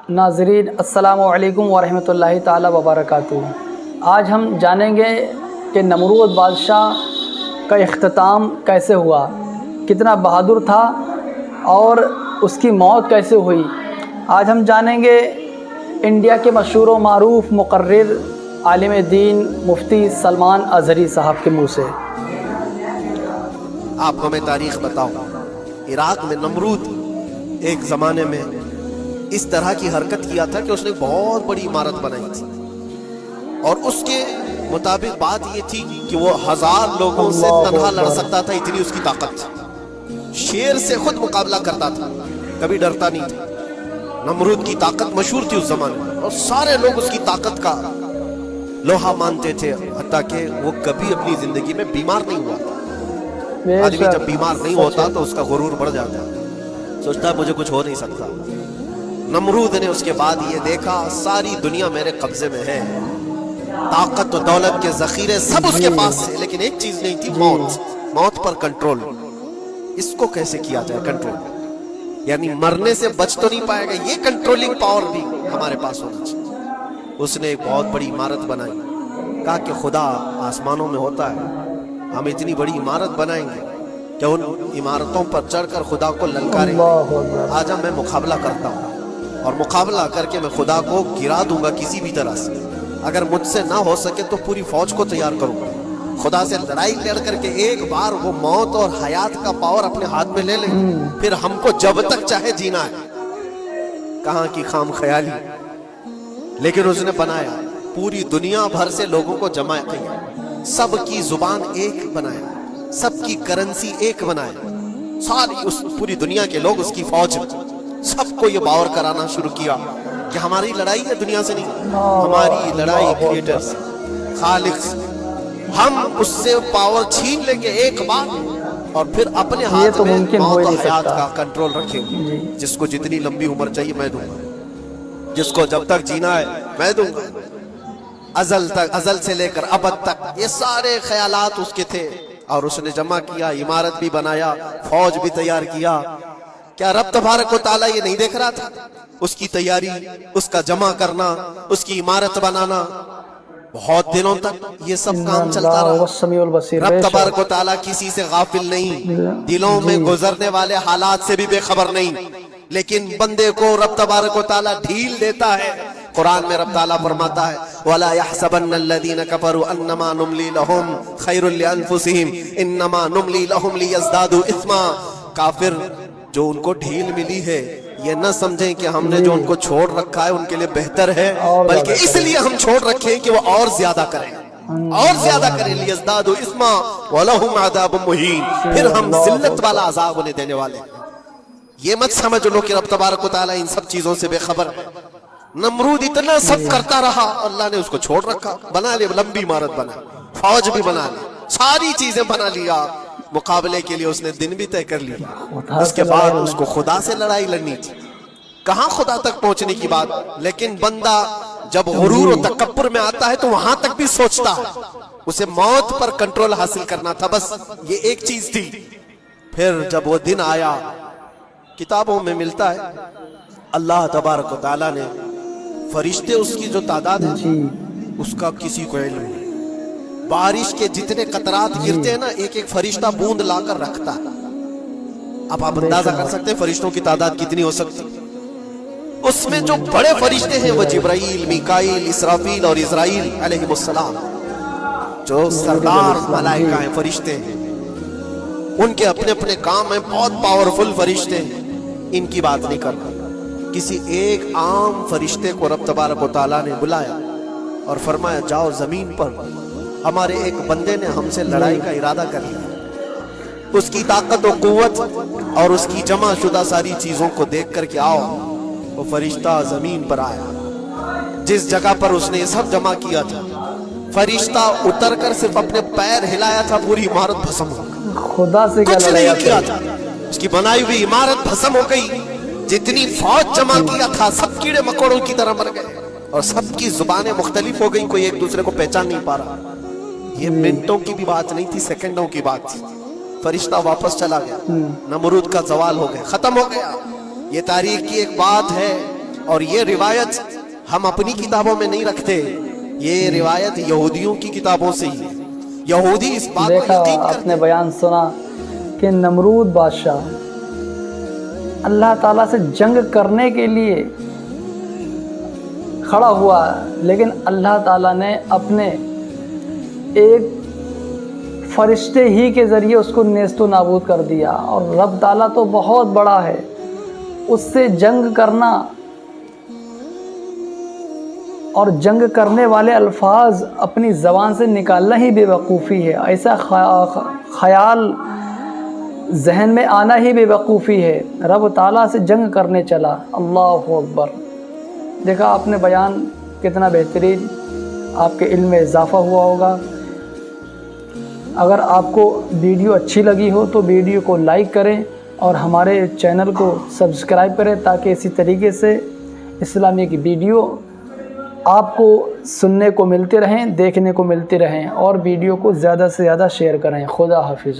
ناظرین السلام علیکم ورحمۃ اللہ تعالی وبرکاتہ۔ آج ہم جانیں گے کہ نمرود بادشاہ کا اختتام کیسے ہوا، کتنا بہادر تھا اور اس کی موت کیسے ہوئی۔ آج ہم جانیں گے انڈیا کے مشہور و معروف مقرر عالم دین مفتی سلمان اظہری صاحب کے منہ سے۔ آپ کو میں تاریخ بتاؤں، عراق میں نمرود ایک زمانے میں اس طرح کی حرکت کیا تھا کہ اس نے بہت بڑی عمارت بنائی تھی، اور اس کے مطابق بات یہ تھی کہ وہ 1000 لوگوں سے تنہا لڑ سکتا تھا، اتنی اس کی طاقت تھی۔ شیر سے خود مقابلہ کرتا تھا، کبھی ڈرتا نہیں تھا۔ نمرود کی طاقت مشہور تھی اس زمانے میں، اور سارے لوگ اس کی طاقت کا لوہا مانتے تھے، حتیٰ کہ وہ کبھی اپنی زندگی میں بیمار نہیں ہوا تھا۔ آدمی جب بیمار نہیں ہوتا تو اس کا غرور بڑھ جاتا ہے، سوچتا ہے مجھے کچھ ہو نہیں سکتا۔ نمرود نے اس کے بعد یہ دیکھا ساری دنیا میرے قبضے میں ہے، طاقت و دولت کے ذخیرے سب اس کے پاس تھے، لیکن ایک چیز نہیں تھی، موت پر کنٹرول۔ اس کو کیسے کیا جائے کنٹرول؟ یعنی مرنے سے بچ تو نہیں پائے گا، یہ کنٹرولنگ پاور بھی ہمارے پاس ہونا چاہیے۔ اس نے ایک بہت بڑی عمارت بنائی، کہا کہ خدا آسمانوں میں ہوتا ہے، ہم اتنی بڑی عمارت بنائیں گے کہ ان عمارتوں پر چڑھ کر خدا کو للکاریں گے۔ آج میں مقابلہ کرتا ہوں، اور مقابلہ کر کے میں خدا کو گرا دوں گا کسی بھی طرح سے۔ اگر مجھ سے نہ ہو سکے تو پوری فوج کو تیار کروں گا، خدا سے لڑائی لڑ کر کے ایک بار وہ موت اور حیات کا پاور اپنے ہاتھ میں لے لیں، پھر ہم کو جب تک چاہے جینا ہے۔ کہاں کی خام خیالی، لیکن اس نے بنایا، پوری دنیا بھر سے لوگوں کو جمع کیا، سب کی زبان ایک بنایا، سب کی کرنسی ایک بنایا، ساری اس پوری دنیا کے لوگ اس کی فوج، سب کو یہ باور کرانا شروع کیا کہ ہماری لڑائی ہے دنیا سے نہیں، ہماری لڑائی کریٹر سے، خالق سے۔ ہم اس سے پاور چھین لیں گے ایک بار، اور پھر اپنے ہاتھ میں موت و حیات کا کنٹرول رکھیں گے۔ جس کو جتنی لمبی عمر چاہیے میں دوں گا، جس کو جب تک جینا ہے میں دوں گا۔ ازل تک، ازل سے لے کر ابد تک یہ سارے خیالات اس کے تھے، اور اس نے جمع کیا، عمارت بھی بنایا، فوج بھی تیار کیا۔ کیا رب تبارک و تعالیٰ یہ نہیں دیکھ رہا تھا؟ اس کی تیاری، اس کا جمع کرنا، اس کی عمارت بنانا، بہت دنوں تک یہ سب کام چلتا رہا۔ رب تبارک و تعالیٰ کسی سے غافل نہیں، دلوں میں گزرنے والے حالات سے بھی بے خبر نہیں، لیکن بندے کو رب تبارک و تعالیٰ ڈھیل دیتا ہے۔ قرآن میں رب تعالیٰ فرماتا ہے وَلَا يَحْسَبَنَّ الَّذِينَ كَفَرُوا أَنَّمَا نُمْلِي لَهُمْ خَيْرٌ لِأَنفُسِهِمْ إِنَّمَا نُمْلِي لَهُمْ لِيَزْدَادُوا إِثْمًا۔ کافر جو ان کو ڈھیل ملی ہے، یہ نہ سمجھیں کہ ہم نے جو ان کو چھوڑ رکھا ہے ان کے لیے بہتر ہے، بلکہ اس لیے ہم چھوڑ رکھیں کہ وہ اور زیادہ کریں، اور زیادہ کریں۔ لِيَزْدَادُوا إِثْمًا وَلَهُمْ عَذَابٌ مُهِينٌ، پھر ہم ذلت والا عذاب انہیں دینے والے ہیں۔ یہ مت سمجھ لو کہ رب تبارک و تعالیٰ ان سب چیزوں سے بے خبر ہے۔ نمرود اتنا سب کرتا رہا، اللہ نے اس کو چھوڑ رکھا، بنا لیا، لمبی عمارت بنا، فوج بھی بنا لی، ساری چیزیں بنا لیا۔ مقابلے کے لیے اس نے دن بھی طے کر لیا۔ اس کے بعد اس کو خدا سے لڑائی لڑنی تھی، کہاں خدا تک پہنچنے کی بات، لیکن بندہ جب غرور و تکبر میں آتا ہے تو وہاں تک بھی سوچتا ہے۔ اسے موت پر کنٹرول حاصل کرنا تھا، بس یہ ایک چیز تھی۔ پھر جب وہ دن آیا، کتابوں میں ملتا ہے اللہ تبارک و تعالیٰ نے فرشتے، اس کی جو تعداد ہے اس کا کسی کو علم نہیں۔ بارش کے جتنے قطرات گرتے ہیں نا، ایک ایک فرشتہ بوند لا کر رکھتا ہے۔ اب آپ اندازہ کر سکتے ہیں فرشتوں کی تعداد کتنی ہو سکتی۔ اس میں جو بڑے فرشتے ہیں وہ جبرائیل، میکائیل، اسرافیل اور اسرائیل علیہ السلام، جو سردار ملائکہ ہیں، فرشتے ہیں، ان کے اپنے اپنے کام ہیں، بہت پاورفل فرشتے ہیں۔ ان کی بات نہیں کرنا، کسی ایک عام فرشتے کو رب تبارک و تعالیٰ نے بلایا اور فرمایا جاؤ زمین پر، ہمارے ایک بندے نے ہم سے لڑائی کا ارادہ کر لیا۔ اس کی طاقت و قوت اور اس کی جمع شدہ ساری چیزوں کو دیکھ کر کے آؤ۔ وہ فرشتہ زمین پر آیا، جس جگہ پر اس نے یہ سب جمع کیا تھا، فرشتہ اتر کر صرف اپنے پیر ہلایا تھا، پوری عمارت بھسم ہو گئی۔ خدا سے کچھ نہیں کیا تھا، اس کی بنائی ہوئی عمارت بھسم ہو گئی۔ جتنی فوج جمع کیا تھا سب کیڑے مکوڑوں کی طرح مر گئے، اور سب کی زبانیں مختلف ہو گئی، کوئی ایک دوسرے کو پہچان نہیں پا رہا۔ یہ منٹوں کی بھی بات نہیں تھی، سیکنڈوں کی بات تھی۔ فرشتہ واپس چلا گیا، نمرود کا زوال ہو گیا، ختم ہو گیا۔ یہ تاریخ کی ایک بات ہے اور یہ روایت ہم اپنی کتابوں میں نہیں رکھتے، یہ روایت یہودیوں کی کتابوں سے ہی ہے۔ یہودی اس بات کو دیکھا یقین آپ کرتے نے بیان سنا کہ نمرود بادشاہ اللہ تعالیٰ سے جنگ کرنے کے لیے کھڑا ہوا، لیکن اللہ تعالیٰ نے اپنے ایک فرشتے ہی کے ذریعے اس کو نیست و نابود کر دیا۔ اور رب تعالیٰ تو بہت بڑا ہے، اس سے جنگ کرنا اور جنگ کرنے والے الفاظ اپنی زبان سے نکالنا ہی بے وقوفی ہے۔ ایسا خیال ذہن میں آنا ہی بے وقوفی ہے۔ رب تعالیٰ سے جنگ کرنے چلا، اللہ اکبر۔ دیکھا آپ نے بیان کتنا بہترین، آپ کے علم میں اضافہ ہوا ہوگا۔ اگر آپ کو ویڈیو اچھی لگی ہو تو ویڈیو کو لائک کریں اور ہمارے چینل کو سبسکرائب کریں، تاکہ اسی طریقے سے اسلامی کی ویڈیو آپ کو سننے کو ملتے رہیں، دیکھنے کو ملتی رہیں، اور ویڈیو کو زیادہ سے زیادہ شیئر کریں۔ خدا حافظ۔